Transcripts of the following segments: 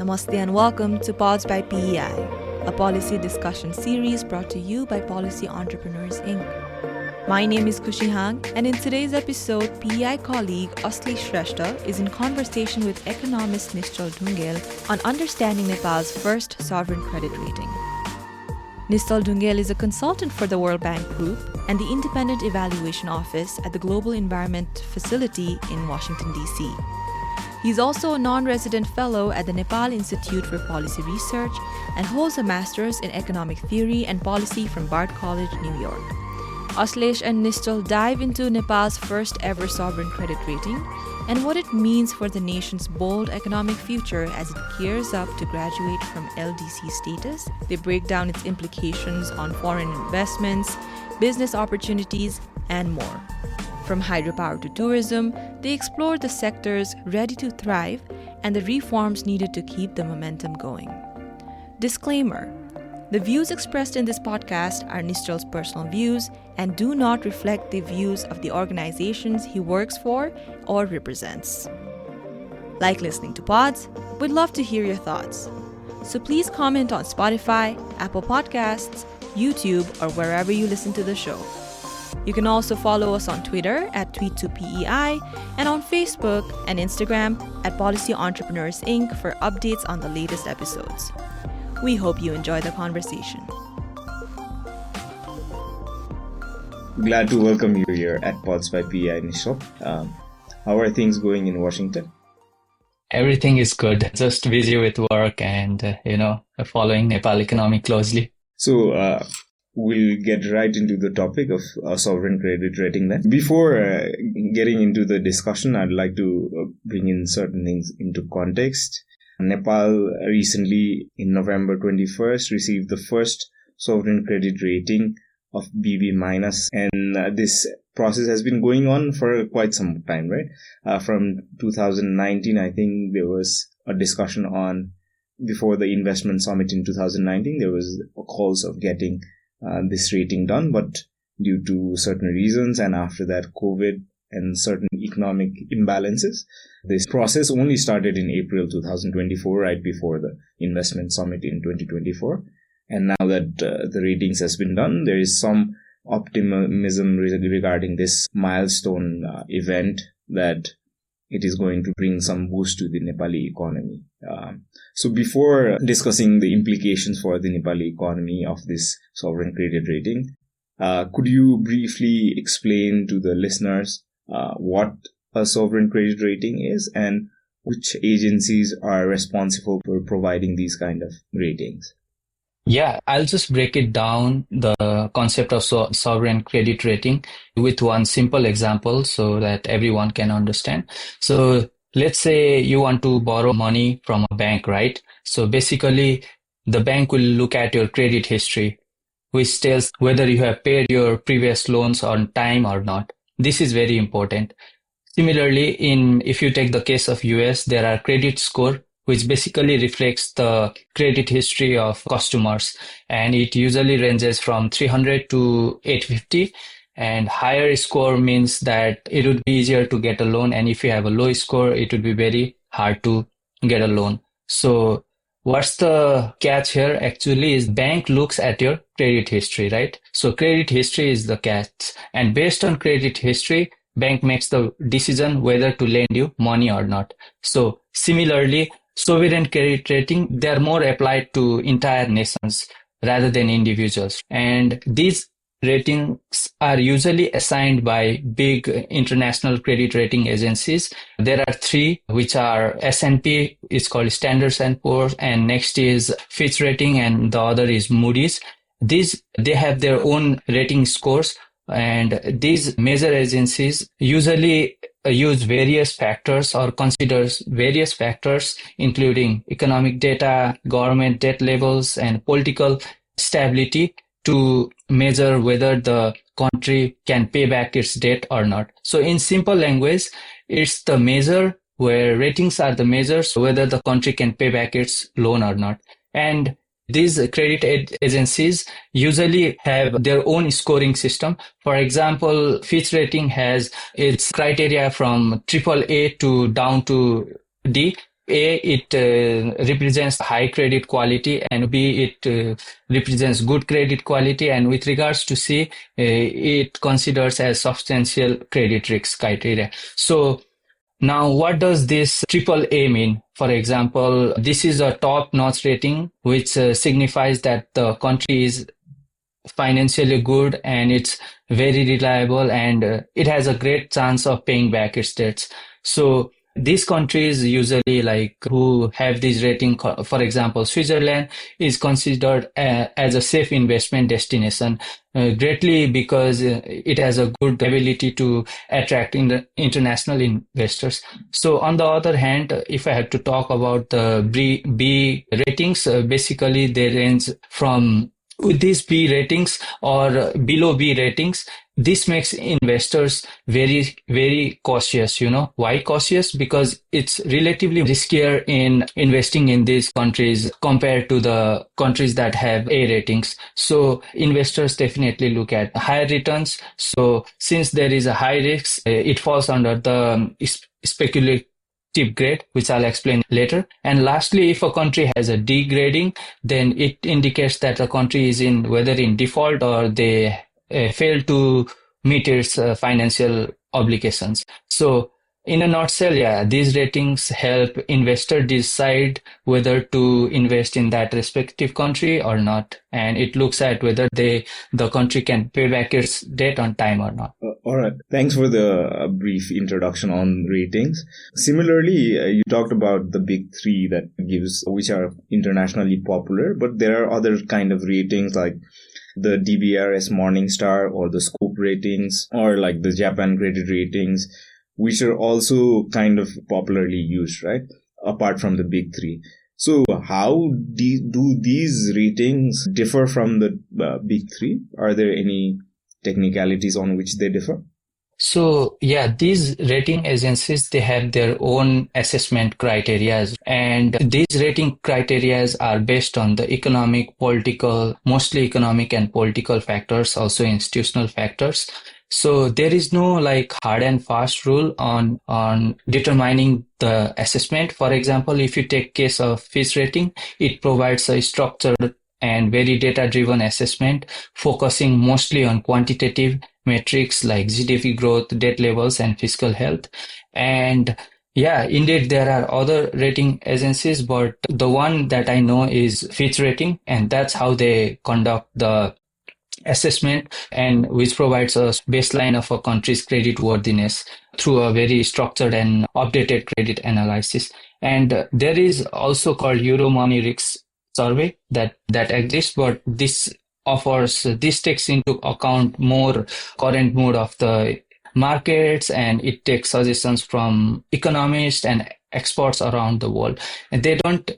Namaste and welcome to Pods by PEI, a policy discussion series brought to you by Policy Entrepreneurs Inc. My name is Kushi Hang, and in today's episode, PEI colleague Aslesh is in conversation with economist Nischal Dhungel on understanding Nepal's first sovereign credit rating. Nischal Dhungel is a consultant for the World Bank Group and the Independent Evaluation Office at the Global Environment Facility in Washington, D.C. He's also a non-resident fellow at the Nepal Institute for Policy Research and holds a master's in economic theory and policy from Bard College, New York. Aslesh and Nischal dive into Nepal's first ever sovereign credit rating and what it means for the nation's bold economic future as it gears up to graduate from LDC status. They break down its implications on foreign investments, business opportunities, and more. From hydropower to tourism, they explore the sectors ready to thrive and the reforms needed to keep the momentum going. Disclaimer: the views expressed in this podcast are Nischal's personal views and do not reflect the views of the organizations he works for or represents. Like listening to pods? We'd love to hear your thoughts. So please comment on Spotify, Apple Podcasts, YouTube, or wherever you listen to the show. You can also follow us on Twitter at Tweet2PEI and on Facebook and Instagram at Policy Entrepreneurs Inc. for updates on the latest episodes. We hope you enjoy the conversation. Glad to welcome you here at Pods by PEI, Nischal. How are things going in Washington? Everything is good. Just busy with work and, following Nepal economy closely. So, we'll get right into the topic of sovereign credit rating then. Before getting into the discussion, I'd like to bring in certain things into context. Nepal recently, in November 21st, received the first sovereign credit rating of BB-, and this process has been going on for quite some time, right? From 2019, I think there was a discussion on, before the investment summit in 2019, there was calls of getting this rating done, but due to certain reasons and after that COVID and certain economic imbalances, this process only started in April 2024, right before the investment summit in 2024. And now that the ratings has been done, there is some optimism regarding this milestone event that it is going to bring some boost to the Nepali economy. So before discussing the implications for the Nepali economy of this sovereign credit rating, could you briefly explain to the listeners what a sovereign credit rating is and which agencies are responsible for providing these kind of ratings? Yeah, I'll just break it down, the concept of sovereign credit rating, with one simple example so that everyone can understand. So let's say you want to borrow money from a bank, right? So basically, the bank will look at your credit history, which tells whether you have paid your previous loans on time or not. This is very important. Similarly, if you take the case of US, there are credit score, which basically reflects the credit history of customers, and it usually ranges from 300 to 850. And higher score means that it would be easier to get a loan, and if you have a low score, it would be very hard to get a loan. So what's the catch here actually is bank looks at your credit history, right? So credit history is the catch, and based on credit history, bank makes the decision whether to lend you money or not. So similarly, sovereign credit rating, they're more applied to entire nations rather than individuals. And these ratings are usually assigned by big international credit rating agencies. There are three, which are S&P, it's called Standard & Poor's, and next is Fitch Rating, and the other is Moody's. They have their own rating scores, and these major agencies usually use various factors or considers various factors, including economic data, government debt levels, and political stability to measure whether the country can pay back its debt or not. So in simple language, it's the measure where ratings are the measures whether the country can pay back its loan or not. And these credit agencies usually have their own scoring system. For example, Fitch Rating has its criteria from AAA to down to D. A, it represents high credit quality, and B, it represents good credit quality. And with regards to C, it considers as substantial credit risk criteria. So now, what does this triple A mean? For example, this is a top-notch rating, which signifies that the country is financially good and it's very reliable, and it has a great chance of paying back its debts. So these countries usually, like, who have this rating, for example, Switzerland is considered as a safe investment destination, greatly because it has a good ability to attract international investors. So on the other hand, if I have to talk about the B ratings, basically they range from, with these B ratings or below B ratings, this makes investors very, very cautious. Why cautious? Because it's relatively riskier in investing in these countries compared to the countries that have A ratings. So investors definitely look at higher returns. So since there is a high risk, it falls under the speculative grade, which I'll explain later. And lastly, if a country has a D grading, then it indicates that a country is whether in default or they fail to meet its financial obligations. So in a nutshell, yeah, these ratings help investor decide whether to invest in that respective country or not. And it looks at whether the country can pay back its debt on time or not. All right. Thanks for the brief introduction on ratings. Similarly, you talked about the big three which are internationally popular, but there are other kind of ratings like the DBRS Morningstar or the Scope ratings or like the Japan credit ratings, which are also kind of popularly used, right? Apart from the big three. So how do these ratings differ from the big three? Are there any technicalities on which they differ? So yeah, these rating agencies, they have their own assessment criteria, and these rating criteria are based on the mostly economic and political factors, also institutional factors. So there is no like hard and fast rule on determining the assessment. For example, if you take case of Fitch rating, it provides a structured and very data-driven assessment, focusing mostly on quantitative metrics like GDP growth, debt levels, and fiscal health. And yeah, indeed, there are other rating agencies, but the one that I know is Fitch rating, and that's how they conduct the assessment, and which provides a baseline of a country's credit worthiness through a very structured and updated credit analysis. And there is also called Euro Money Risk Survey that exists, but this takes into account more current mood of the markets, and it takes suggestions from economists and experts around the world. And they don't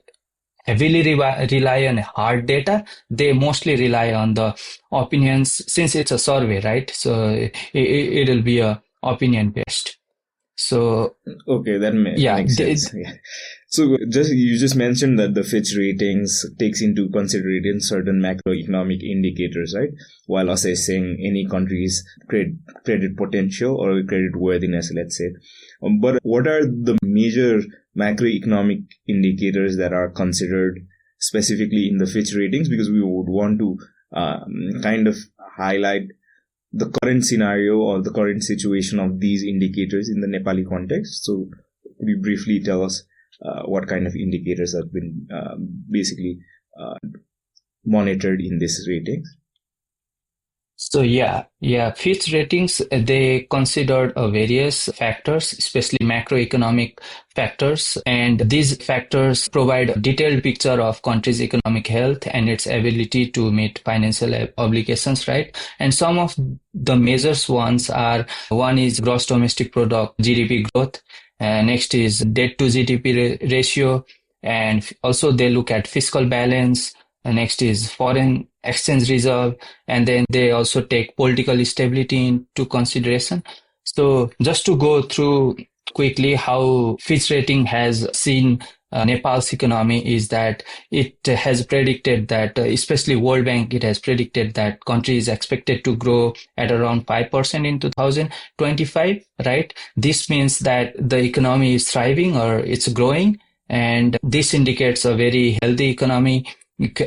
heavily rely on hard data. They mostly rely on the opinions, since it's a survey, right? So it'll be a opinion based. So okay, that makes sense. Yeah. So you just mentioned that the Fitch ratings takes into consideration certain macroeconomic indicators, right? While assessing any country's credit potential or credit worthiness, let's say. But what are the major macroeconomic indicators that are considered specifically in the Fitch ratings? Because we would want to kind of highlight the current scenario or the current situation of these indicators in the Nepali context. So could you briefly tell us what kind of indicators have been basically monitored in this ratings? So yeah, Fitch ratings, they considered various factors, especially macroeconomic factors, and these factors provide a detailed picture of country's economic health and its ability to meet financial obligations, right? And some of the measures one is gross domestic product, GDP growth, next is debt to GDP ratio, and also they look at fiscal balance. Next is foreign exchange reserve, and then they also take political stability into consideration. So just to go through quickly how Fitch rating has seen Nepal's economy is that it has predicted that, especially World Bank, it has predicted that country is expected to grow at around 5% in 2025, right? This means that the economy is thriving or it's growing. and this indicates a very healthy economic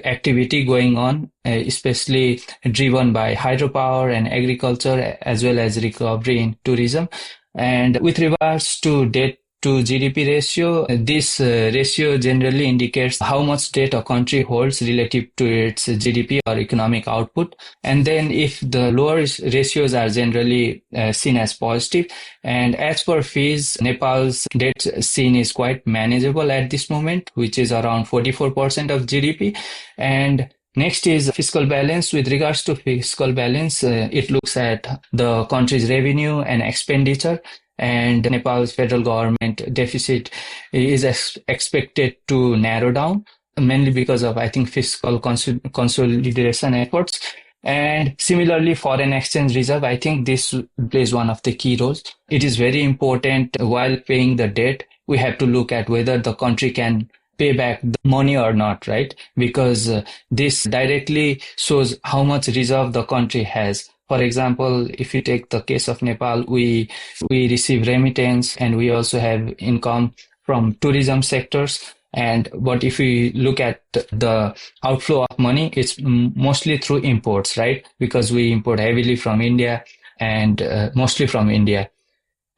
activity going on, especially driven by hydropower and agriculture, as well as recovery in tourism. And with regards to debt to GDP ratio, this ratio generally indicates how much debt a country holds relative to its GDP or economic output. And then if the lower ratios are generally seen as positive. And as per fees, Nepal's debt seen is quite manageable at this moment, which is around 44% of GDP. And next is fiscal balance. With regards to fiscal balance, it looks at the country's revenue and expenditure. And Nepal's federal government deficit is expected to narrow down, mainly because of, I think, fiscal consolidation efforts. And similarly, foreign exchange reserve, I think this plays one of the key roles. It is very important while paying the debt, we have to look at whether the country can pay back the money or not, right? Because this directly shows how much reserve the country has. For example, if you take the case of Nepal, we receive remittance and we also have income from tourism sectors. But if we look at the outflow of money, it's mostly through imports, right? Because we import heavily from India and mostly from India.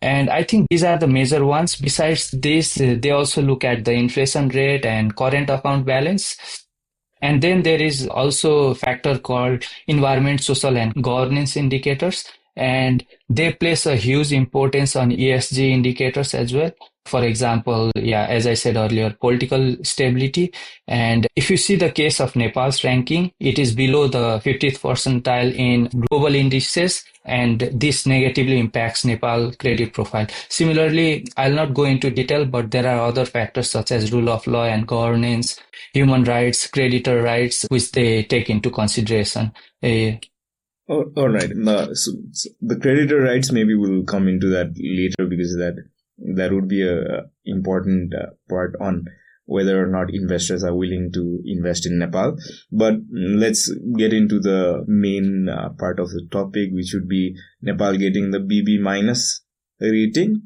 And I think these are the major ones. Besides this, they also look at the inflation rate and current account balance. And then there is also a factor called environment, social, and governance indicators. And they place a huge importance on ESG indicators as well. For example, as I said earlier, political stability. And if you see the case of Nepal's ranking, it is below the 50th percentile in global indices, and this negatively impacts Nepal credit profile. Similarly, I'll not go into detail, but there are other factors such as rule of law and governance, human rights, creditor rights, which they take into consideration. All right. So the creditor rights, maybe we'll come into that later, because that would be a important part on whether or not investors are willing to invest in Nepal. But let's get into the main part of the topic, which would be Nepal getting the BB minus rating.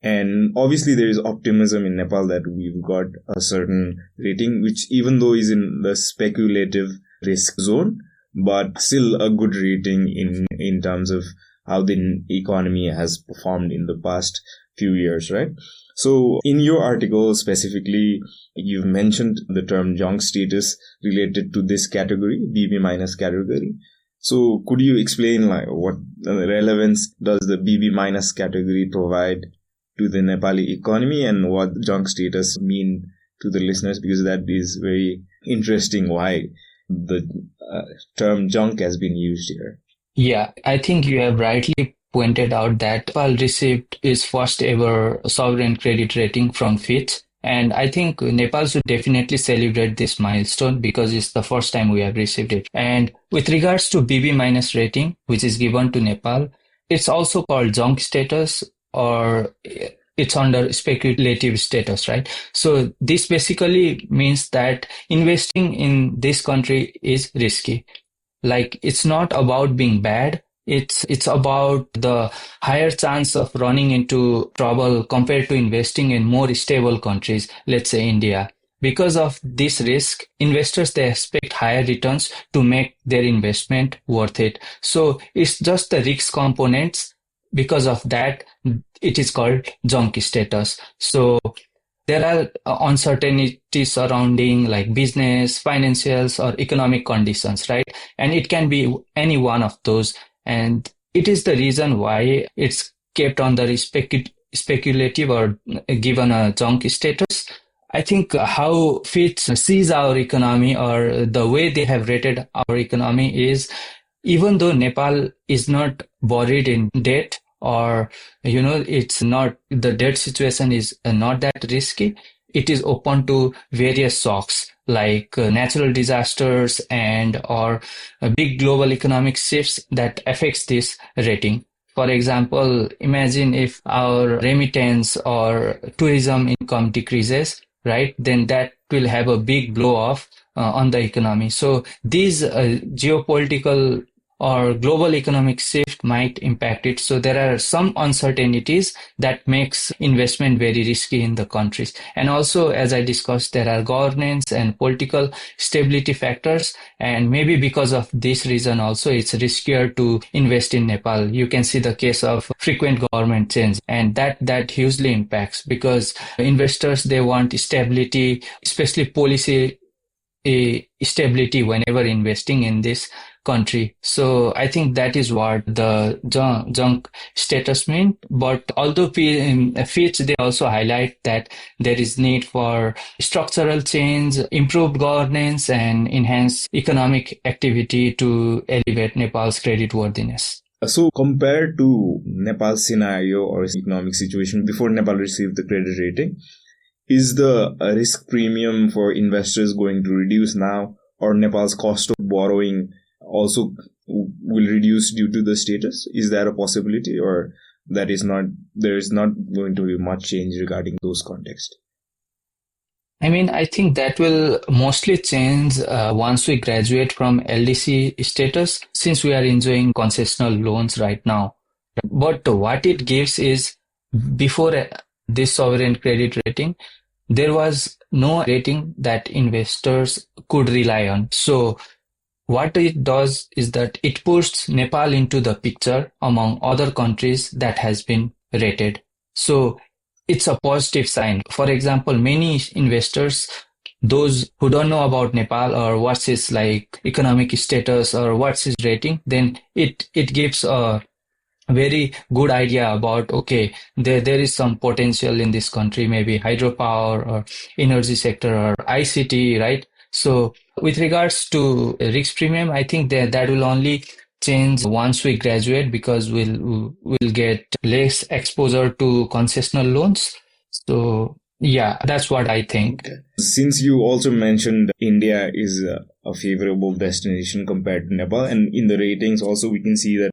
And obviously there is optimism in Nepal that we've got a certain rating, which even though is in the speculative risk zone, but still a good rating in terms of how the economy has performed in the past few years, right? So in your article specifically, you've mentioned the term junk status related to this category, BB minus category. So could you explain what relevance does the BB minus category provide to the Nepali economy, and what junk status mean to the listeners? Because that is very interesting why the term junk has been used here. Yeah, I think you have rightly pointed out that Nepal received its first ever sovereign credit rating from Fitch. And I think Nepal should definitely celebrate this milestone because it's the first time we have received it. And with regards to BB minus rating, which is given to Nepal, it's also called junk status, or it's under speculative status, right? So this basically means that investing in this country is risky. Like, it's not about being bad. It's about the higher chance of running into trouble compared to investing in more stable countries, let's say India. Because of this risk, investors, they expect higher returns to make their investment worth it. So it's just the risk components. Because of that, it is called junk status. So there are uncertainties surrounding like business, financials, or economic conditions, right? And it can be any one of those. And it is the reason why it's kept on the speculative or given a junk status. I think how Fitch sees our economy, or the way they have rated our economy, is even though Nepal is not buried in debt, or, it's not, the debt situation is not that risky, it is open to various shocks like natural disasters or big global economic shifts that affects this rating. For example, imagine if our remittance or tourism income decreases, right? Then that will have a big blow off on the economy. So these geopolitical or global economic shift might impact it. So there are some uncertainties that makes investment very risky in the countries. And also, as I discussed, there are governance and political stability factors. And maybe because of this reason also, it's riskier to invest in Nepal. You can see the case of frequent government change, and that hugely impacts because investors, they want stability, especially policy stability whenever investing in this country. So I think that is what the junk status mean. But although Fitch, they also highlight that there is need for structural change, improved governance, and enhanced economic activity to elevate Nepal's creditworthiness. So compared to Nepal's scenario or economic situation before Nepal received the credit rating, is the risk premium for investors going to reduce now, or Nepal's cost of borrowing also will reduce due to the status? Is there a possibility, or there is not going to be much change regarding those contexts? I mean, I think that will mostly change once we graduate from LDC status, since we are enjoying concessional loans right now. But what it gives is, before this sovereign credit rating, there was no rating that investors could rely on. So what it does is that it puts Nepal into the picture among other countries that has been rated. So it's a positive sign. For example, many investors, those who don't know about Nepal or what's its like economic status or what's its rating, then it gives a very good idea about, okay, there is some potential in this country, maybe hydropower or energy sector or ICT, right? So with regards to risk premium, I think that will only change once we graduate, because we'll get less exposure to concessional loans. So yeah, that's what I think. Okay. Since you also mentioned India is a favorable destination compared to Nepal, and in the ratings also we can see that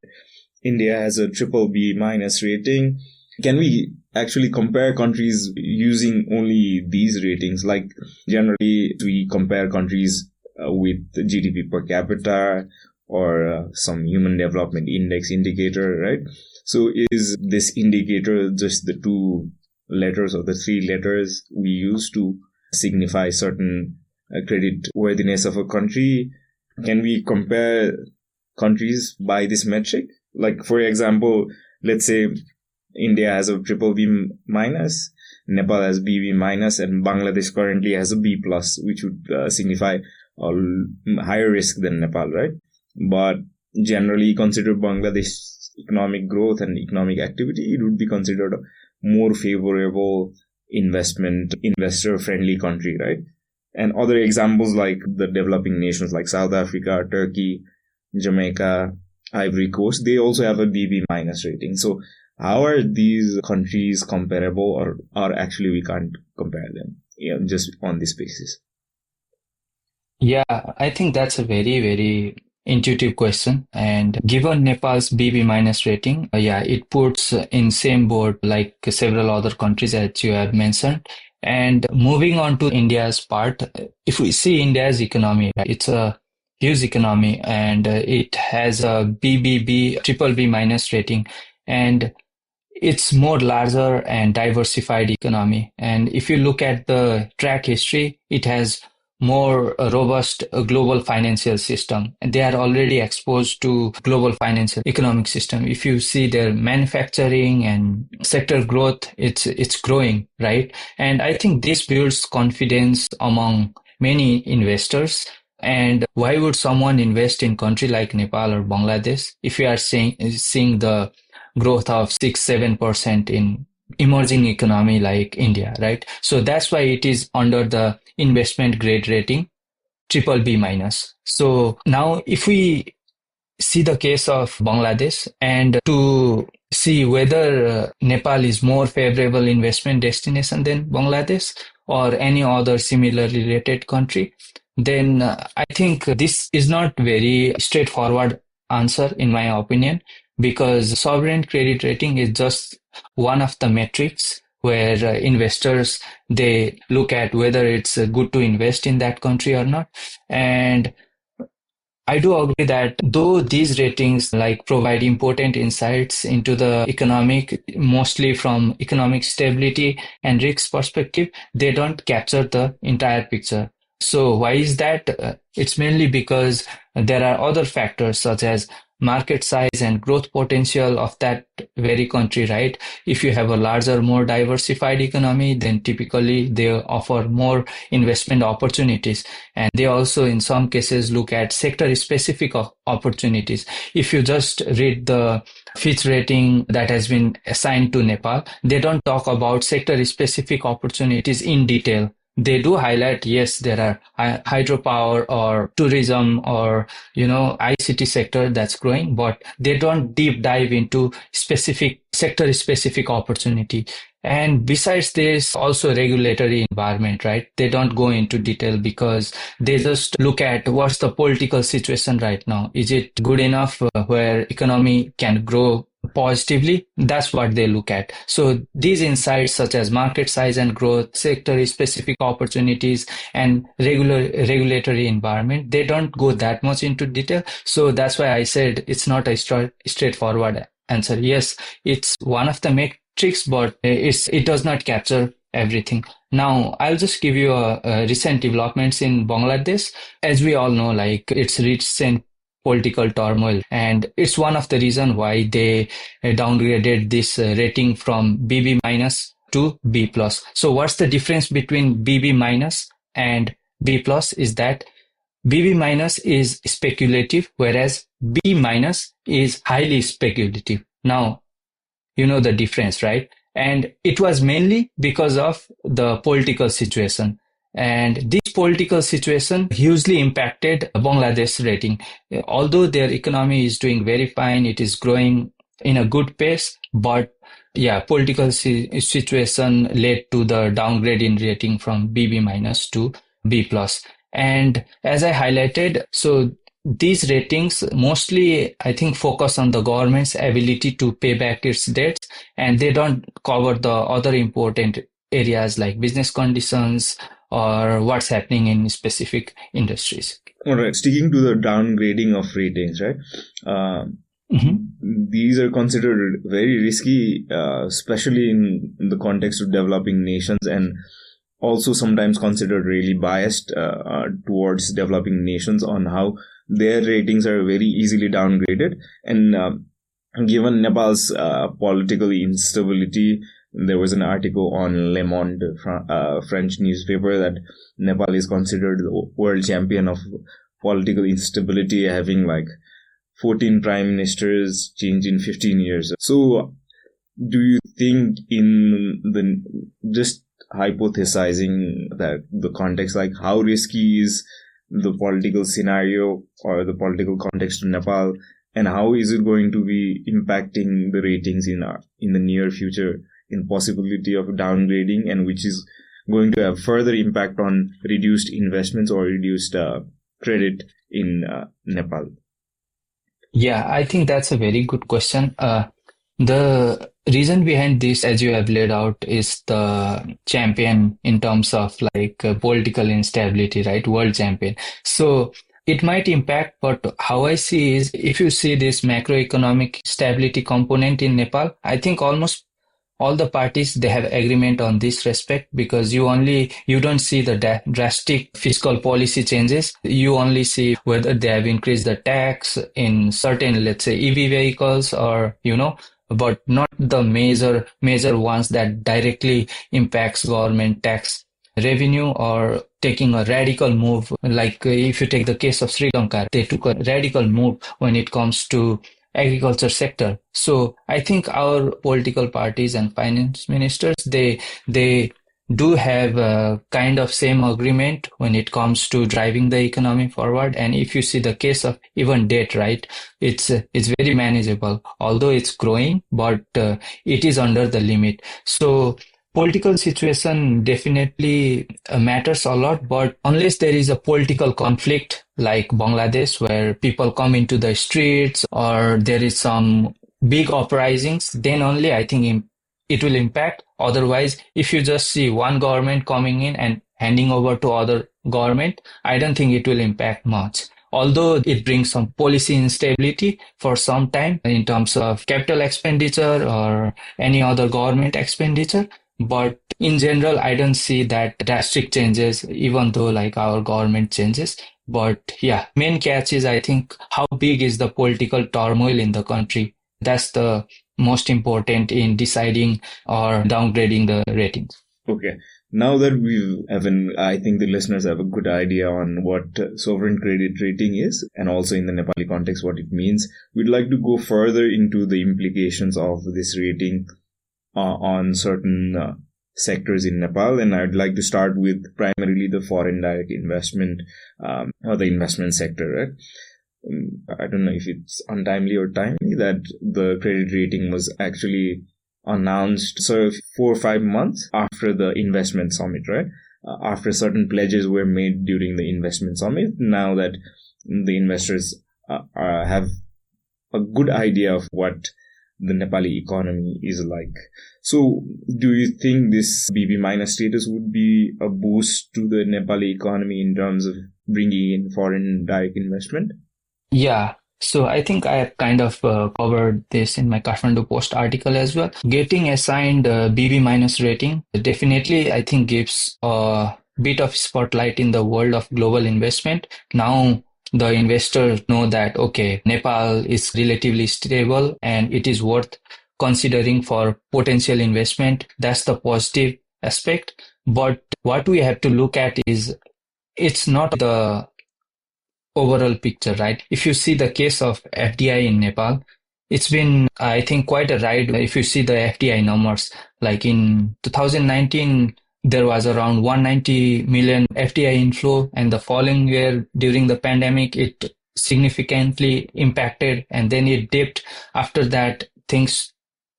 India has a BBB- rating. Can we actually compare countries using only these ratings? Like generally we compare countries with GDP per capita or some human development index indicator, right? So is this indicator just the two letters or the three letters we use to signify certain credit worthiness of a country? Can we compare countries by this metric? Like, for example, let's say India has a BBB-, Nepal has BB-, and Bangladesh currently has a B+, which would signify a higher risk than Nepal, right? But generally consider Bangladesh's economic growth and economic activity, it would be considered a more favorable investor-friendly country, right? And other examples like the developing nations like South Africa, Turkey, Jamaica, Ivory Coast, they also have a BB- rating. So how are these countries comparable, or actually we can't compare them, just on this basis? Yeah, I think that's a very, very intuitive question. And given Nepal's BB- rating, yeah, it puts in same boat like several other countries that you have mentioned. And moving on to India's part, if we see India's economy, it's a huge economy, and it has a BBB- rating, and it's more larger and diversified economy. And if you look at the track history, it has more robust global financial system, and they are already exposed to global financial economic system. If you see their manufacturing and sector growth, it's growing, right? And I think this builds confidence among many investors. And why would someone invest in country like Nepal or Bangladesh if you are seeing the growth of 6-7% in emerging economy like India, right? So that's why it is under the investment grade rating, BBB-. So now if we see the case of Bangladesh, and to see whether Nepal is more favorable investment destination than Bangladesh or any other similarly related country, then I think this is not very straightforward answer in my opinion, because sovereign credit rating is just one of the metrics where investors, they look at whether it's good to invest in that country or not. And I do agree that though these ratings like provide important insights into the economic, mostly from economic stability and risk perspective, they don't capture the entire picture. So why is that? It's mainly because there are other factors such as market size and growth potential of that very country, right? If you have a larger, more diversified economy, then typically they offer more investment opportunities. And they also, in some cases, look at sector-specific opportunities. If you just read the Fitch rating that has been assigned to Nepal, they don't talk about sector-specific opportunities in detail. They do highlight, yes, there are hydropower or tourism or, ICT sector that's growing, but they don't deep dive into specific sector-specific opportunity. And besides this, also regulatory environment, right? They don't go into detail because they just look at what's the political situation right now. Is it good enough where economy can grow positively? That's what they look at. So these insights such as market size and growth, sector specific opportunities, and regulatory environment, they don't go that much into detail. So that's why I said it's not a straightforward answer. Yes, it's one of the metrics, but it does not capture everything. Now, I'll just give you a recent developments in Bangladesh. As we all know, like it's recent political turmoil, and it's one of the reasons why they downgraded this rating from BB minus to B plus. So what's the difference between BB minus and B plus is that BB minus is speculative, whereas B minus is highly speculative. Now, you know the difference, right? And it was mainly because of the political situation. And this political situation hugely impacted Bangladesh rating. Although their economy is doing very fine, it is growing in a good pace, but yeah, political situation led to the downgrade in rating from BB minus to B plus. And as I highlighted, so these ratings mostly, I think, focus on the government's ability to pay back its debts, and they don't cover the other important areas like business conditions or what's happening in specific industries. All right, sticking to the downgrading of ratings, right? These are considered very risky, especially in the context of developing nations, and also sometimes considered really biased towards developing nations on how their ratings are very easily downgraded. And given Nepal's political instability, there was an article on Le Monde, French newspaper, that Nepal is considered the world champion of political instability, having like 14 prime ministers changed in 15 years. So do you think, in the just hypothesizing that the context, like how risky is the political scenario or the political context in Nepal, and how is it going to be impacting the ratings in the near future, in possibility of downgrading, and which is going to have further impact on reduced investments or reduced credit in Nepal? Yeah, I think that's a very good question. The reason behind this, as you have laid out, is the champion in terms of like political instability, right? World champion. So it might impact, but how I see is, if you see this macroeconomic stability component in Nepal, I think almost all the parties, they have agreement on this respect, because you don't see the drastic fiscal policy changes. You only see whether they have increased the tax in certain, let's say, EV vehicles, or but not the major ones that directly impacts government tax revenue, or taking a radical move. Like if you take the case of Sri Lanka, they took a radical move when it comes to agriculture sector. So I think our political parties and finance ministers, they do have a kind of same agreement when it comes to driving the economy forward. And if you see the case of even debt, right, it's very manageable, although it's growing, but it is under the limit. So political situation definitely matters a lot, but unless there is a political conflict like Bangladesh, where people come into the streets or there is some big uprisings, then only I think it will impact. Otherwise, if you just see one government coming in and handing over to other government, I don't think it will impact much. although it brings some policy instability for some time in terms of capital expenditure or any other government expenditure. But in general, I don't see that drastic changes, even though like our government changes. But yeah, main catch is I think how big is the political turmoil in the country. That's the most important in deciding or downgrading the ratings. Okay. Now that I think the listeners have a good idea on what sovereign credit rating is, and also in the Nepali context what it means, we'd like to go further into the implications of this rating on certain sectors in Nepal. And I'd like to start with primarily the foreign direct investment or the investment sector, right? I don't know if it's untimely or timely that the credit rating was actually announced 4 or 5 months after the investment summit, right? After certain pledges were made during the investment summit, now that the investors have a good idea of what the Nepali economy is like. So, do you think this BB minus status would be a boost to the Nepali economy in terms of bringing in foreign direct investment? Yeah. So I think I have kind of covered this in my Kathmandu Post article as well. Getting assigned BB minus rating definitely, I think, gives a bit of spotlight in the world of global investment. Now the investors know that, okay, Nepal is relatively stable and it is worth considering for potential investment. That's the positive aspect. But what we have to look at is it's not the overall picture, right? If you see the case of FDI in Nepal, it's been, I think, quite a ride. If you see the FDI numbers, like in 2019, there was around 190 million FDI inflow, and the following year during the pandemic, it significantly impacted, and then it dipped. After that, things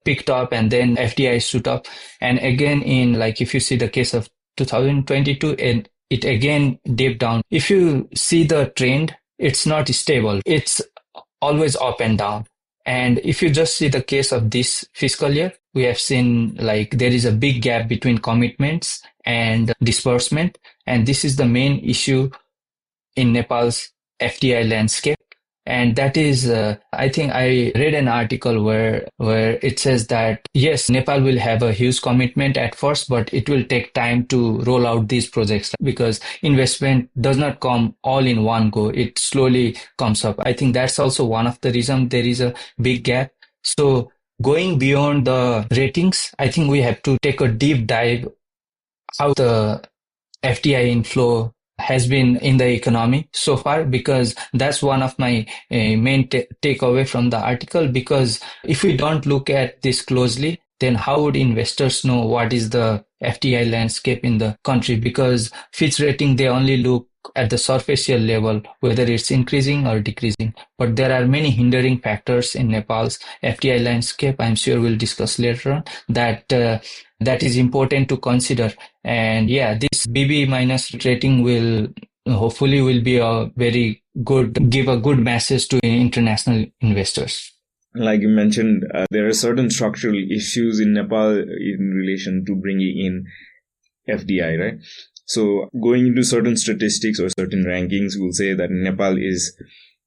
picked up, and then FDI shoot up. And again, in like if you see the case of 2022, and it again dipped down. If you see the trend, it's not stable. It's always up and down. And if you just see the case of this fiscal year, we have seen like there is a big gap between commitments and disbursement. And this is the main issue in Nepal's FDI landscape. And that is, I think I read an article where it says that, yes, Nepal will have a huge commitment at first, but it will take time to roll out these projects because investment does not come all in one go. It slowly comes up. I think that's also one of the reasons there is a big gap. So going beyond the ratings, I think we have to take a deep dive how the FDI inflow has been in the economy so far, because that's one of my main takeaway from the article. Because if we don't look at this closely, then how would investors know what is the FDI landscape in the country? Because Fitch rating, they only look at the superficial level, whether it's increasing or decreasing. But there are many hindering factors in Nepal's FDI landscape. I'm sure we'll discuss later on that is important to consider. And yeah, this BB minus rating will hopefully be a very good, give a good message to international investors. Like you mentioned, there are certain structural issues in Nepal in relation to bringing in FDI, right? So going into certain statistics or certain rankings, we'll say that Nepal is,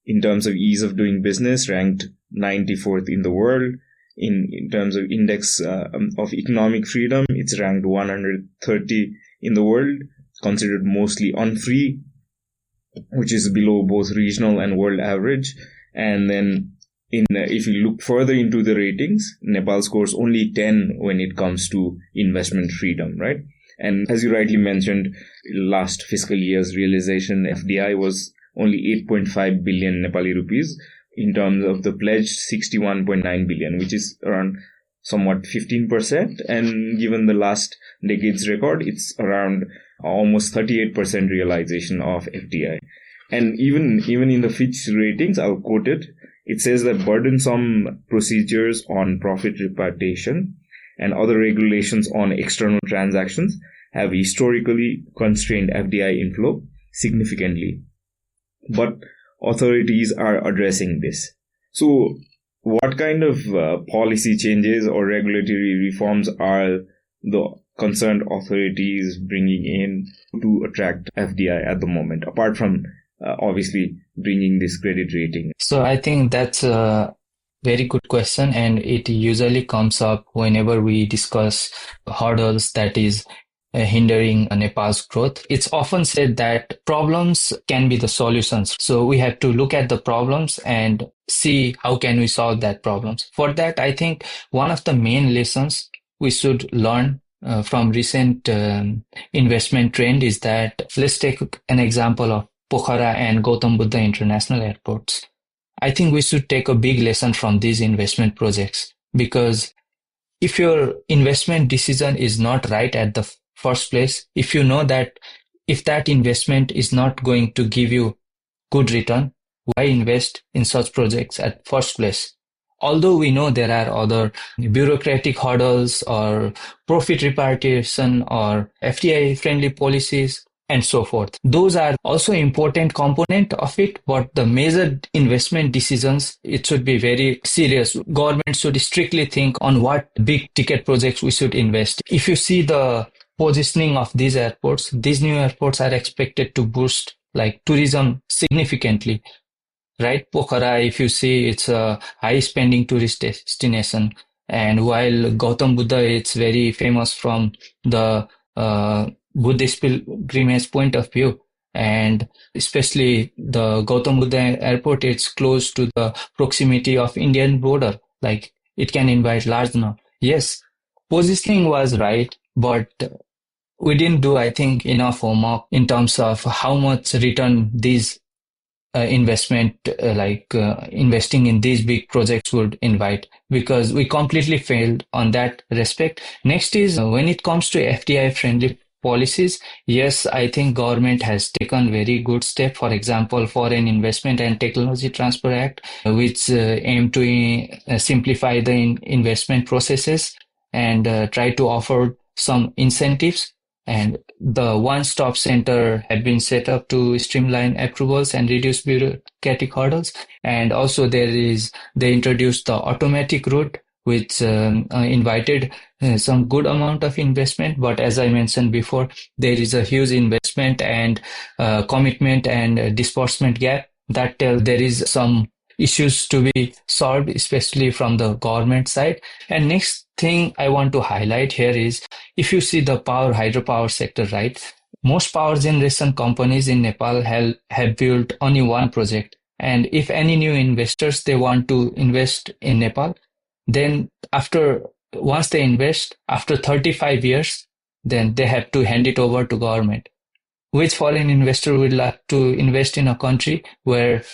in terms of ease of doing business, ranked 94th in the world. In terms of index of economic freedom, it's ranked 130 in the world, considered mostly unfree, which is below both regional and world average. And then if you look further into the ratings, Nepal scores only 10 when it comes to investment freedom, right? And as you rightly mentioned, last fiscal year's realization FDI was only 8.5 billion Nepali rupees. In terms of the pledge, 61.9 billion, which is around somewhat 15%. And given the last decade's record, it's around almost 38% realization of FDI. And even in the Fitch ratings, I'll quote it. It says that burdensome procedures on profit repatriation and other regulations on external transactions have historically constrained FDI inflow significantly. But authorities are addressing this. So what kind of policy changes or regulatory reforms are the concerned authorities bringing in to attract FDI at the moment, apart from obviously bringing this credit rating? So I think that's a very good question, and it usually comes up whenever we discuss hurdles that is hindering Nepal's growth. It's often said that problems can be the solutions. So we have to look at the problems and see how can we solve that problems. For that, I think one of the main lessons we should learn from recent investment trend is that let's take an example of Pokhara and Gautam Buddha International Airports. I think we should take a big lesson from these investment projects, because if your investment decision is not right at the first place, if you know that if that investment is not going to give you good return, why invest in such projects at first place? Although we know there are other bureaucratic hurdles or profit repatriation or FDI friendly policies and so forth. Those are also important component of it, but the major investment decisions, it should be very serious. Government should strictly think on what big ticket projects we should invest. If you see the positioning of these airports, these new airports are expected to boost like tourism significantly. Right, Pokhara, if you see, it's a high-spending tourist destination, and while Gautam Buddha, it's very famous from the Buddhist pilgrimage point of view, and especially the Gautam Buddha airport, it's close to the proximity of Indian border, like it can invite large number. Yes, positioning was right, but we didn't do, I think, enough homework in terms of how much return these investing in these big projects would invite, because we completely failed on that respect. Next is when it comes to FDI friendly policies. Yes, I think government has taken very good step. For example, Foreign Investment and Technology Transfer Act, which aim to simplify the investment processes and try to offer some incentives. And the one-stop center had been set up to streamline approvals and reduce bureaucratic hurdles. And also they introduced the automatic route, which invited some good amount of investment. But as I mentioned before, there is a huge investment and commitment and disbursement gap that there is some issues to be solved, especially from the government side. And next thing I want to highlight here is, if you see the hydropower sector, right? Most power generation companies in Nepal have built only one project. And if any new investors, they want to invest in Nepal, then once they invest, after 35 years, then they have to hand it over to government. Which foreign investor would like to invest in a country where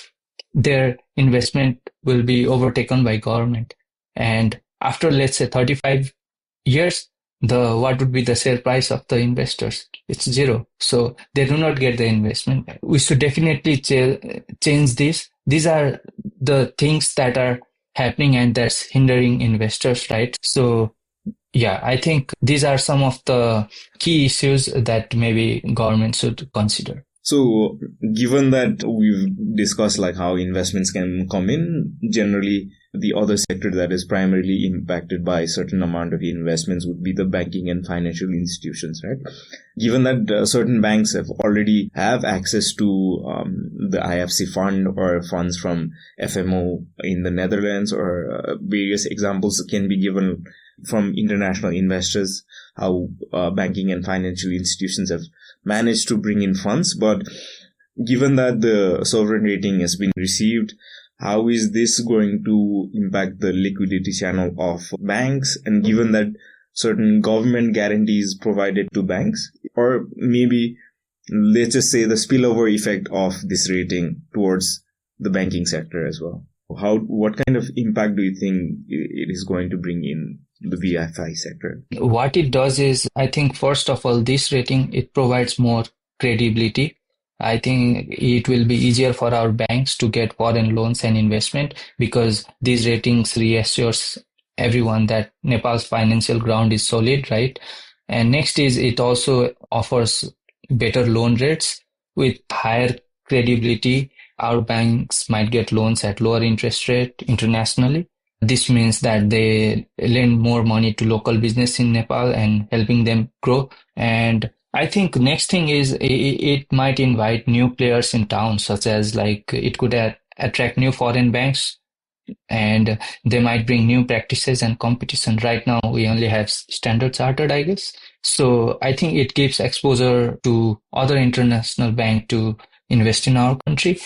their investment will be overtaken by government? And after, let's say, 35 years, what would be the share price of the investors? It's zero. So they do not get the investment. We should definitely change this. These are the things that are happening and that's hindering investors, right? So yeah, I think these are some of the key issues that maybe government should consider. So given that we've discussed like how investments can come in, generally the other sector that is primarily impacted by a certain amount of investments would be the banking and financial institutions, right? Given that certain banks already have access to the IFC fund or funds from FMO in the Netherlands, or various examples can be given from international investors, how banking and financial institutions have managed to bring in funds. But given that the sovereign rating has been received, how is this going to impact the liquidity channel of banks? And given that certain government guarantees provided to banks, or maybe let's just say the spillover effect of this rating towards the banking sector as well, what kind of impact do you think it is going to bring in the BFI sector? What it does is, I think first of all, this rating, it provides more credibility. I think it will be easier for our banks to get foreign loans and investment, because these ratings reassures everyone that Nepal's financial ground is solid, right? And next is, it also offers better loan rates. With higher credibility, our banks might get loans at lower interest rate internationally. This means that they lend more money to local business in Nepal and helping them grow. And I think next thing is it might invite new players in town, such as like it could attract new foreign banks, and they might bring new practices and competition. Right now, we only have Standard Chartered, I guess. So I think it gives exposure to other international bank to invest in our country.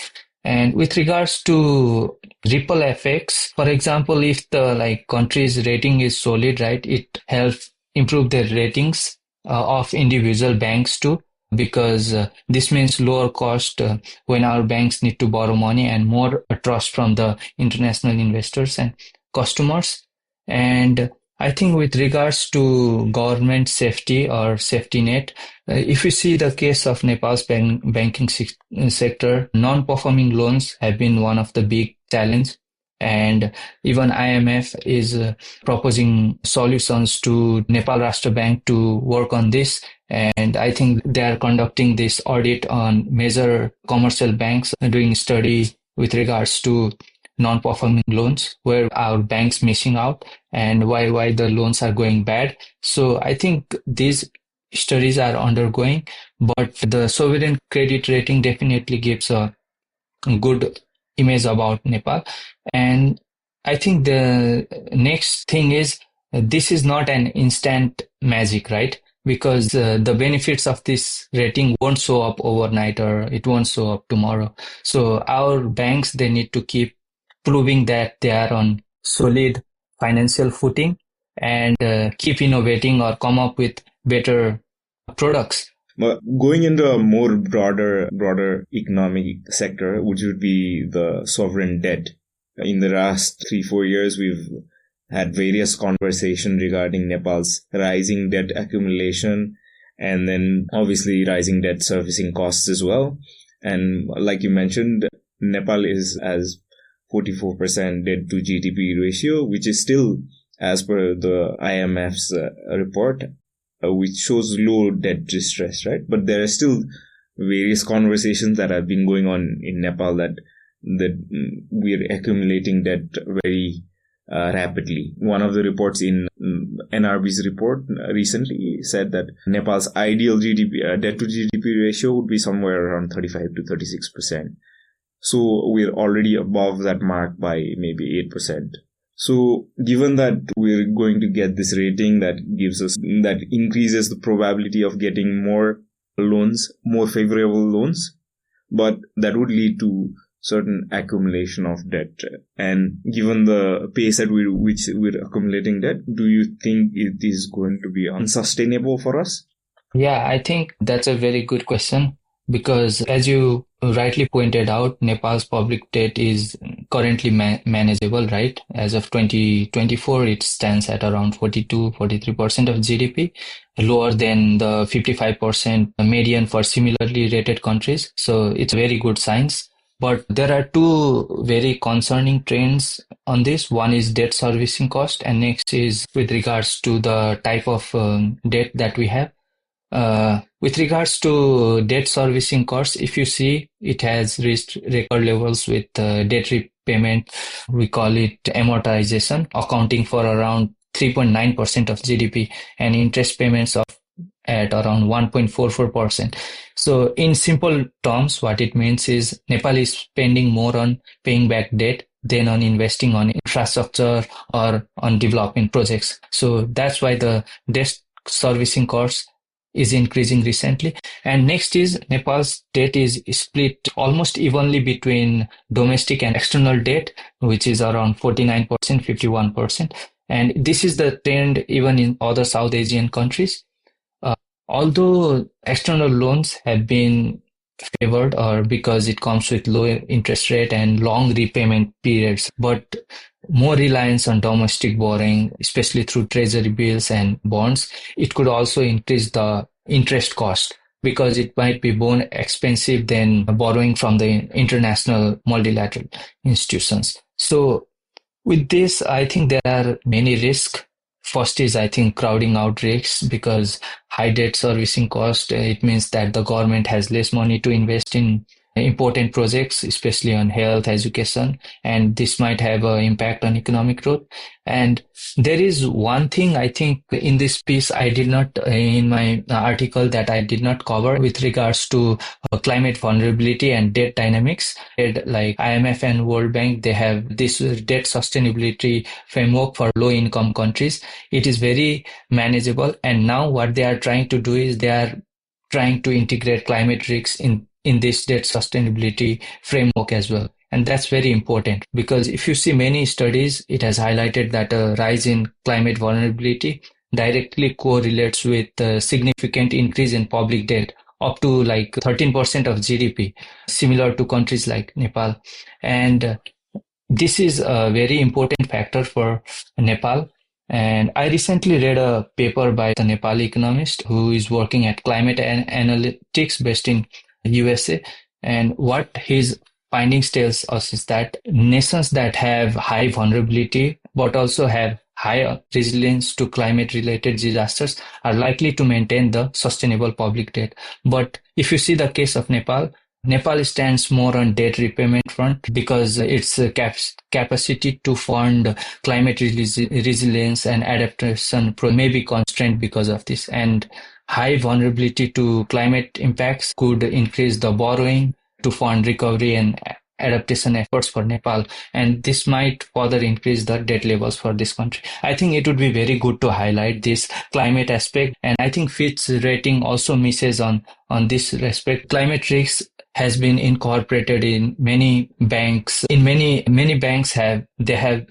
And with regards to ripple effects, for example, if the like country's rating is solid, right, it helps improve their ratings of individual banks too, because this means lower cost when our banks need to borrow money, and more trust from the international investors and customers. And I think with regards to government safety or safety net, if you see the case of Nepal's banking sector, non-performing loans have been one of the big challenge. And even IMF is proposing solutions to Nepal Rashtra Bank to work on this. And I think they are conducting this audit on major commercial banks, doing study with regards to non-performing loans, where our banks missing out and why the loans are going bad. So I think these studies are undergoing, but the sovereign credit rating definitely gives a good image about Nepal. And I think the next thing is this is not an instant magic, right? Because the benefits of this rating won't show up overnight, or it won't show up tomorrow. So our banks, they need to keep proving that they are on solid financial footing, and keep innovating or come up with better products. But going into a more broader economic sector, which would be the sovereign debt. In the last 3-4 years, we've had various conversations regarding Nepal's rising debt accumulation, and then obviously rising debt servicing costs as well. And like you mentioned, Nepal has 44% debt to GDP ratio, which is still, as per the IMF's report, which shows low debt distress, right? But there are still various conversations that have been going on in Nepal that we're accumulating debt very rapidly. One of the reports in NRB's report recently said that Nepal's ideal debt to GDP ratio would be somewhere around 35 to 36%. So we're already above that mark by maybe 8%. So given that we're going to get this rating that increases the probability of getting more loans, more favorable loans, but that would lead to certain accumulation of debt. And given the pace at which we're accumulating debt, do you think it is going to be unsustainable for us? Yeah, I think that's a very good question, because as you rightly pointed out, Nepal's public debt is currently manageable, right? As of 2024, it stands at around 42-43% of GDP, lower than the 55% median for similarly rated countries. So it's very good signs. But there are two very concerning trends on this. One is debt servicing cost, and next is with regards to the type of debt that we have. With regards to debt servicing costs, if you see, it has reached record levels with debt repayment. We call it amortization, accounting for around 3.9% of GDP, and interest payments at around 1.44%. So in simple terms, what it means is Nepal is spending more on paying back debt than on investing on infrastructure or on development projects. So that's why the debt servicing costs is increasing recently. And next is Nepal's debt is split almost evenly between domestic and external debt, which is around 49%, 51%. And this is the trend even in other South Asian countries. Although external loans have been favored, or because it comes with low interest rate and long repayment periods, but more reliance on domestic borrowing, especially through treasury bills and bonds, it could also increase the interest cost, because it might be more expensive than borrowing from the international multilateral institutions. So with this, I think there are many risks. First is, I think, crowding out risks, because high debt servicing cost, it means that the government has less money to invest in important projects, especially on health, education, and this might have an impact on economic growth. And there is one thing I think in this piece I did not, in my article, that I did not cover with regards to climate vulnerability and debt dynamics. Like IMF and World Bank, they have this debt sustainability framework for low income countries. It is very manageable. And now what they are trying to do is they are trying to integrate climate risks in this debt sustainability framework as well. And that's very important because if you see many studies, it has highlighted that a rise in climate vulnerability directly correlates with a significant increase in public debt, up to like 13% of GDP, similar to countries like Nepal. And this is a very important factor for Nepal. And I recently read a paper by the Nepali economist who is working at climate analytics based in USA. And what his findings tells us is that nations that have high vulnerability but also have high resilience to climate-related disasters are likely to maintain the sustainable public debt. But if you see the case of Nepal, Nepal stands more on debt repayment front because its capacity to fund climate resilience and adaptation may be constrained because of this. And high vulnerability to climate impacts could increase the borrowing to fund recovery and adaptation efforts for Nepal, and this might further increase the debt levels for this country. I think it would be very good to highlight this climate aspect, and I think Fitch rating also misses on this respect. Climate risks has been incorporated in many banks. In many banks have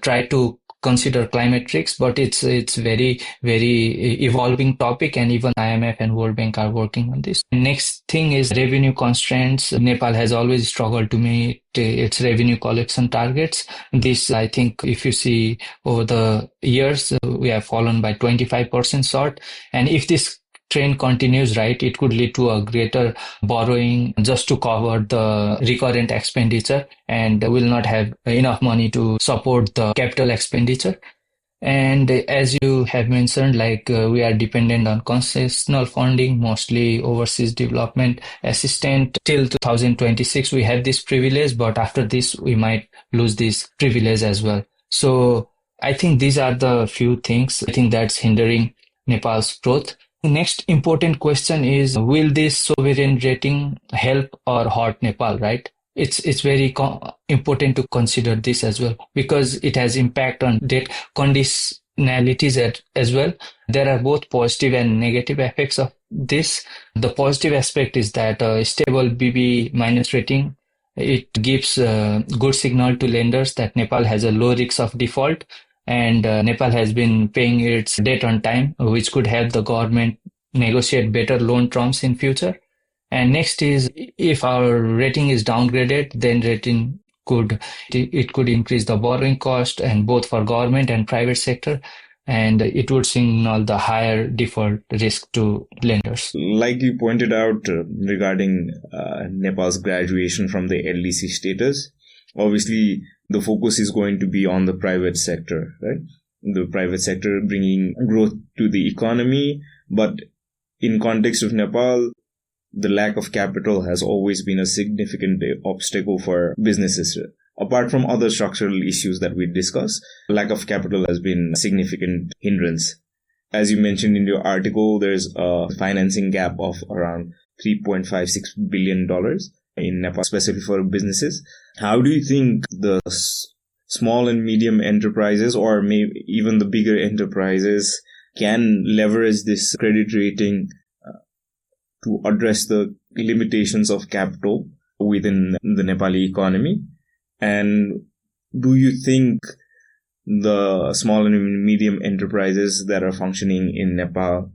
tried to consider climate risks, but it's very evolving topic, and even IMF and World Bank are working on this. Next thing is revenue constraints. Nepal has always struggled to meet its revenue collection targets. This, I think, if you see over the years, we have fallen by 25% short, and if this trend continues, right, it could lead to a greater borrowing just to cover the recurrent expenditure, and will not have enough money to support the capital expenditure. And as you have mentioned, like we are dependent on concessional funding, mostly overseas development assistance. Till 2026, we have this privilege, but after this, we might lose this privilege as well. So I think these are the few things I think that's hindering Nepal's growth. The next important question is, will this sovereign rating help or hurt Nepal, right? It's very important to consider this as well because it has impact on debt conditionalities as well. There are both positive and negative effects of this. The positive aspect is that a stable BB minus rating, it gives a good signal to lenders that Nepal has a low risk of default, and Nepal has been paying its debt on time, which could help the government negotiate better loan terms in future. And next is, if our rating is downgraded, then it could increase the borrowing cost, and both for government and private sector, and it would signal the higher default risk to lenders. Like you pointed out regarding Nepal's graduation from the LDC status, obviously the focus is going to be on the private sector, right? The private sector bringing growth to the economy, but in context of Nepal, the lack of capital has always been a significant obstacle for businesses. Apart from other structural issues that we discussed, lack of capital has been a significant hindrance. As you mentioned in your article, there's a financing gap of around $3.56 billion in Nepal, specifically for businesses. How do you think the small and medium enterprises, or maybe even the bigger enterprises, can leverage this credit rating to address the limitations of capital within the Nepali economy? And do you think the small and medium enterprises that are functioning in Nepal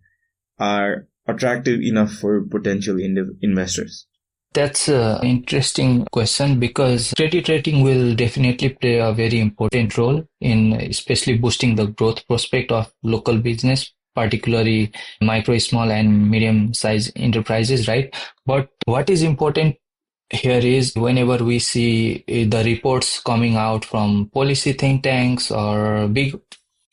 are attractive enough for potential investors? That's an interesting question because credit rating will definitely play a very important role in especially boosting the growth prospect of local business, particularly micro, small and medium-sized enterprises, right? But what is important here is whenever we see the reports coming out from policy think tanks or big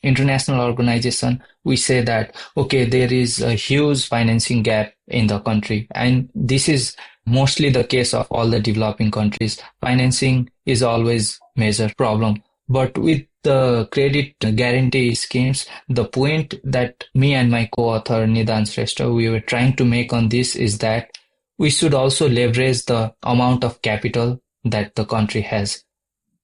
international organization, we say that, okay, there is a huge financing gap in the country. And this is mostly the case of all the developing countries. Financing is always major problem. But with the credit guarantee schemes, the point that me and my co-author Nidan Shrestha, we were trying to make on this is that we should also leverage the amount of capital that the country has,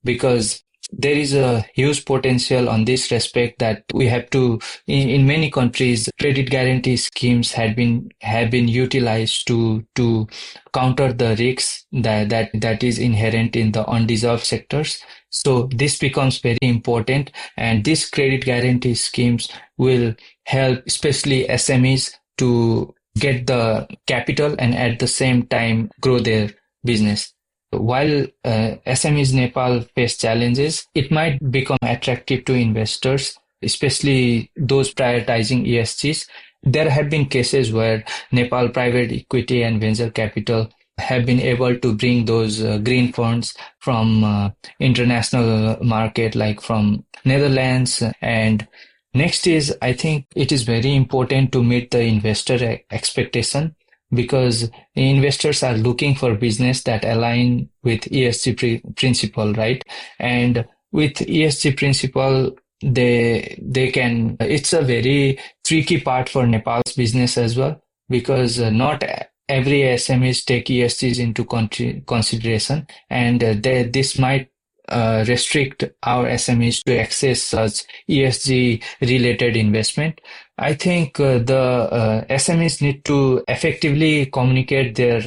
because there is a huge potential on this respect that we have to in many countries credit guarantee schemes have been utilized to counter the risks that is inherent in the undeserved sectors. So this becomes very important, and these credit guarantee schemes will help especially SMEs to get the capital and at the same time grow their business. While SMEs Nepal face challenges, it might become attractive to investors, especially those prioritizing ESGs. There have been cases where Nepal private equity and venture capital have been able to bring those green funds from international market, like from Netherlands. And next is, I think it is very important to meet the investor expectation, because investors are looking for business that align with ESG principle, right? And with ESG principle, they can. It's a very tricky part for Nepal's business as well, because not every SMEs take ESGs into consideration, and this might restrict our SMEs to access such ESG related investment. I think the SMEs need to effectively communicate their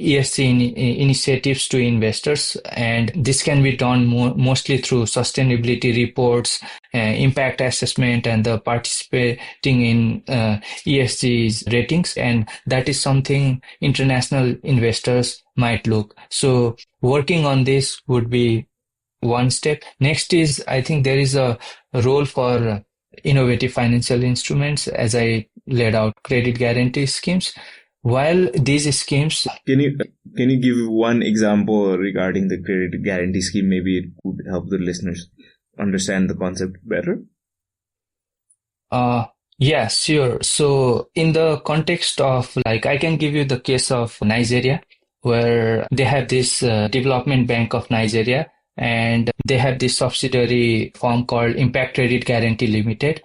ESG initiatives to investors, and this can be done mostly through sustainability reports, impact assessment, and the participating in ESG ratings, and that is something international investors might look. So working on this would be one step. Next is, I think there is a role for innovative financial instruments, as I laid out, credit guarantee schemes. While these schemes, can you give one example regarding the credit guarantee scheme? Maybe it would help the listeners understand the concept better. Yeah, sure. So in the context of, like, I can give you the case of Nigeria, where they have this Development Bank of Nigeria, and they have this subsidiary firm called Impact Credit Guarantee Limited.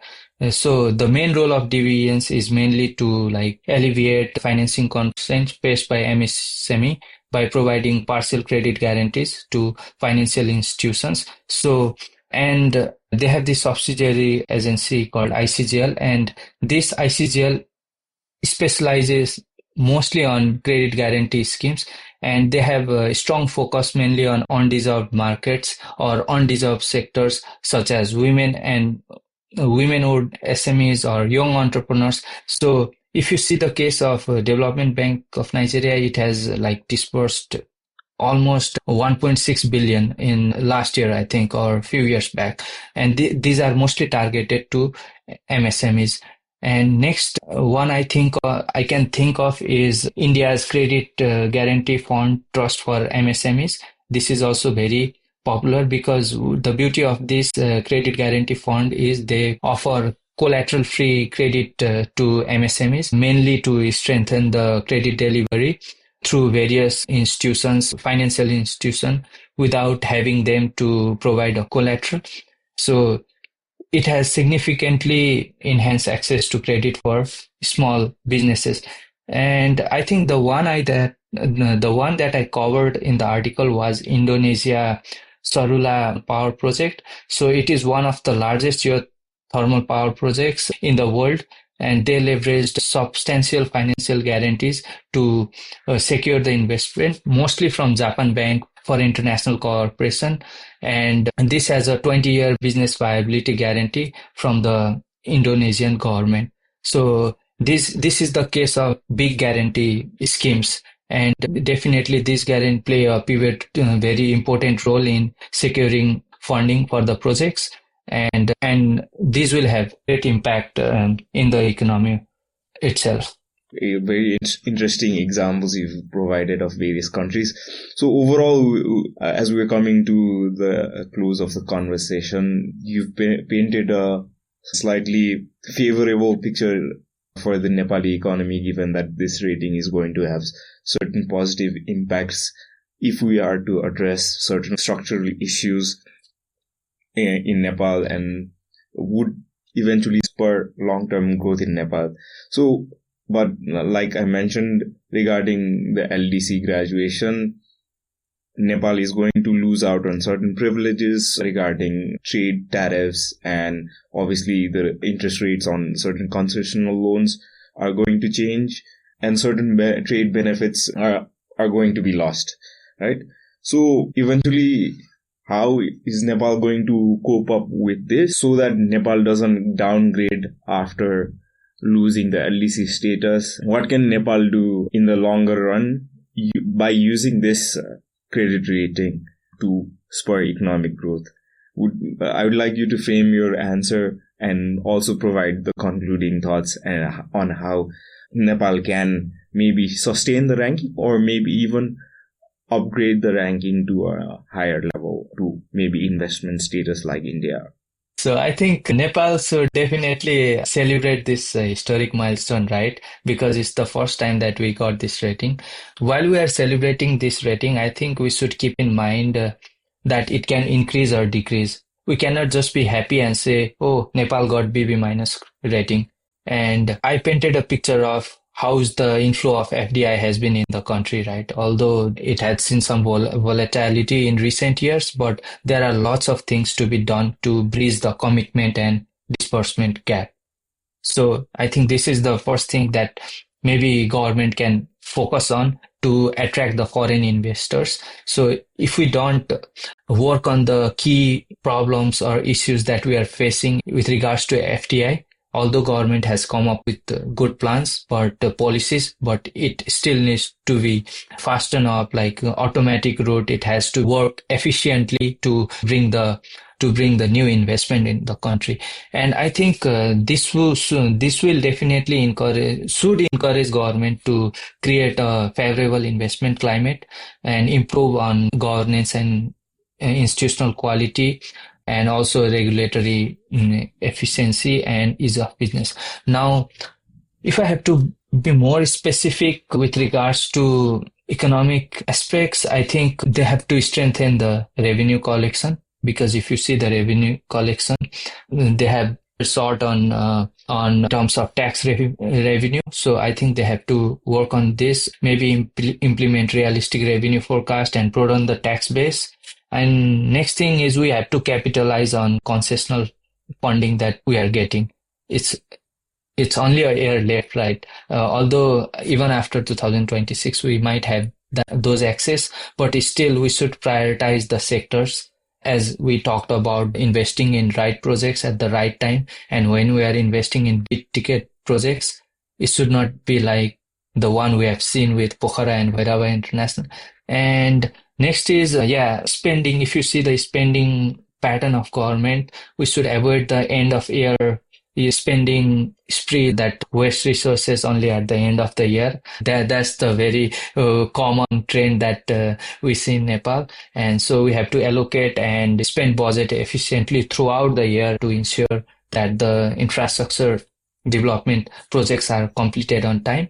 So the main role of DVNs is mainly to like alleviate financing constraints faced by MSME by providing partial credit guarantees to financial institutions. So, and they have this subsidiary agency called ICGL, and this ICGL specializes mostly on credit guarantee schemes, and they have a strong focus mainly on undeserved markets or undeserved sectors such as women and women-owned SMEs or young entrepreneurs. So if you see the case of Development Bank of Nigeria, it has like disbursed almost 1.6 billion in last year, I think, or a few years back. And these are mostly targeted to MSMEs. And next one I can think of is India's Credit Guarantee Fund Trust for MSMEs. This is also very popular because the beauty of this credit guarantee fund is they offer collateral-free credit to MSMEs, mainly to strengthen the credit delivery through various institutions, financial institutions, without having them to provide a collateral. So it has significantly enhanced access to credit for small businesses. And I think the one that I covered in the article was Indonesia Sarula Power Project. So it is one of the largest geothermal power projects in the world, and they leveraged substantial financial guarantees to secure the investment, mostly from Japan Bank for International Cooperation. And this has a 20-year business viability guarantee from the Indonesian government. So this is the case of big guarantee schemes. And definitely this guarantee play a very important role in securing funding for the projects. And these will have great impact in the economy itself. Very interesting examples you've provided of various countries. So overall, as we're coming to the close of the conversation, you've painted a slightly favorable picture for the Nepali economy, given that this rating is going to have certain positive impacts if we are to address certain structural issues in Nepal, and would eventually spur long-term growth in Nepal. So, but like I mentioned regarding the LDC graduation, Nepal is going to lose out on certain privileges regarding trade tariffs, and obviously the interest rates on certain concessional loans are going to change, and certain trade benefits are going to be lost, right? So eventually, how is Nepal going to cope up with this so that Nepal doesn't downgrade after losing the LDC status? What can Nepal do in the longer run by using this credit rating to spur economic growth? I would like you to frame your answer and also provide the concluding thoughts on how Nepal can maybe sustain the ranking, or maybe even upgrade the ranking to a higher level, to maybe investment status like India. So I think Nepal should definitely celebrate this historic milestone, right? Because it's the first time that we got this rating. While we are celebrating this rating, I think we should keep in mind that it can increase or decrease. We cannot just be happy and say, oh, Nepal got BB minus rating. And I painted a picture of how's the inflow of FDI has been in the country, right? Although it had seen some volatility in recent years, but there are lots of things to be done to bridge the commitment and disbursement gap. So I think this is the first thing that maybe government can focus on to attract the foreign investors. So if we don't work on the key problems or issues that we are facing with regards to FDI, although government has come up with good plans, but policies, but it still needs to be fastened up, like automatic route. It has to work efficiently to bring the new investment in the country. And I think this will definitely should encourage government to create a favorable investment climate and improve on governance and institutional quality, and also regulatory efficiency and ease of business. Now, if I have to be more specific with regards to economic aspects, I think they have to strengthen the revenue collection, because if you see the revenue collection, they have sort on terms of tax revenue. So I think they have to work on this, maybe implement realistic revenue forecast and broaden the tax base. And next thing is we have to capitalize on concessional funding that we are getting. It's only a year left, right? Although even after 2026, we might have those access, but still we should prioritize the sectors, as we talked about investing in right projects at the right time. And when we are investing in big ticket projects, it should not be like the one we have seen with Pokhara and Bhairava International. And next is, spending. If you see the spending pattern of government, we should avoid the end of year spending spree that waste resources only at the end of the year. That's the very common trend that we see in Nepal. And so we have to allocate and spend budget efficiently throughout the year to ensure that the infrastructure development projects are completed on time.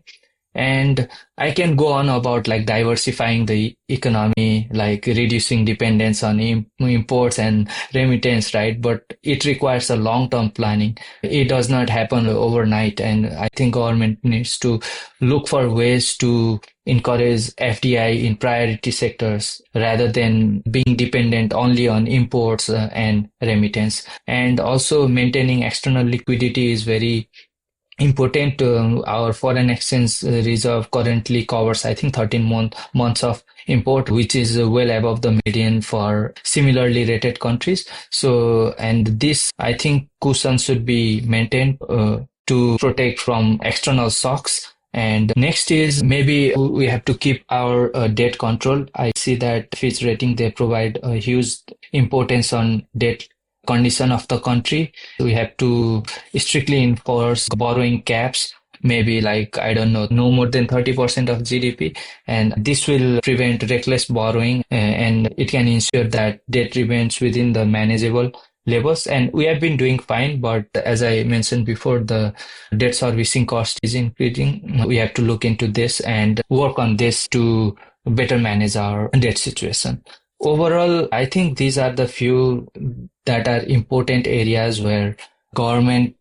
And I can go on about like diversifying the economy, like reducing dependence on imports and remittance, right? But it requires a long-term planning. It does not happen overnight. And I think government needs to look for ways to encourage FDI in priority sectors rather than being dependent only on imports and remittance. And also maintaining external liquidity is very important. Our foreign exchange reserve currently covers, I think, 13 months of import, which is well above the median for similarly rated countries. So, and this, I think, cushion should be maintained to protect from external shocks. And next is maybe we have to keep our debt control. I see that Fitch Rating, they provide a huge importance on debt condition of the country. We have to strictly enforce borrowing caps, maybe like, I don't know, no more than 30% of GDP. And this will prevent reckless borrowing, and it can ensure that debt remains within the manageable levels, and we have been doing fine. But as I mentioned before, the debt servicing cost is increasing. We have to look into this and work on this to better manage our debt situation. Overall, I think these are the few that are important areas where government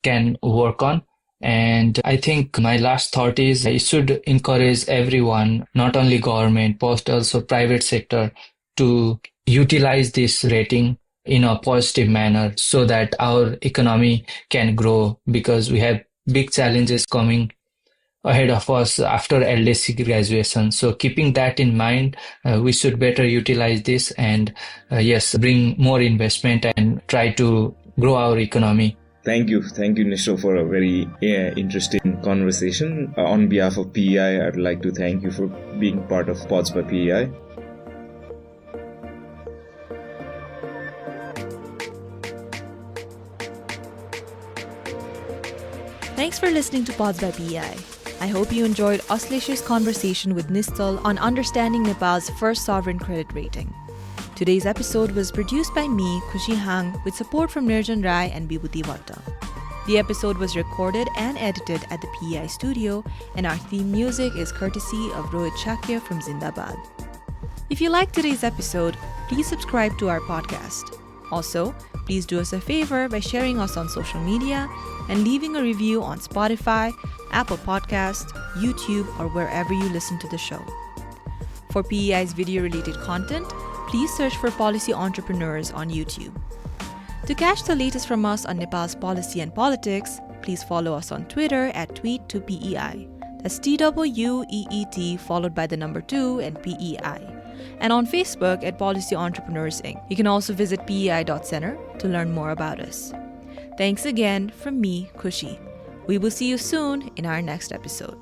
can work on. And I think my last thought is it should encourage everyone, not only government, but also private sector, to utilize this rating in a positive manner so that our economy can grow, because we have big challenges coming ahead of us after LDC graduation. So keeping that in mind, we should better utilize this and yes, bring more investment and try to grow our economy. Thank you, Nischal, for a very interesting conversation. On behalf of PEI, I'd like to thank you for being part of Pods by PEI. Thanks for listening to Pods by PEI. I hope you enjoyed Aslesh's conversation with Nischal on understanding Nepal's first sovereign credit rating. Today's episode was produced by me, Khushi Hang, with support from Nirjan Rai and Bibhuti Bhatta. The episode was recorded and edited at the PEI studio, and our theme music is courtesy of Rohit Shakya from Zindabad. If you liked today's episode, please subscribe to our podcast. Also, please do us a favor by sharing us on social media and leaving a review on Spotify, Apple Podcasts, YouTube, or wherever you listen to the show. For PEI's video-related content, please search for Policy Entrepreneurs on YouTube. To catch the latest from us on Nepal's policy and politics, please follow us on Twitter at tweet2PEI. That's TWEET followed by the number 2 and PEI. And on Facebook at Policy Entrepreneurs Inc. You can also visit pei.center to learn more about us. Thanks again from me, Khushi. We will see you soon in our next episode.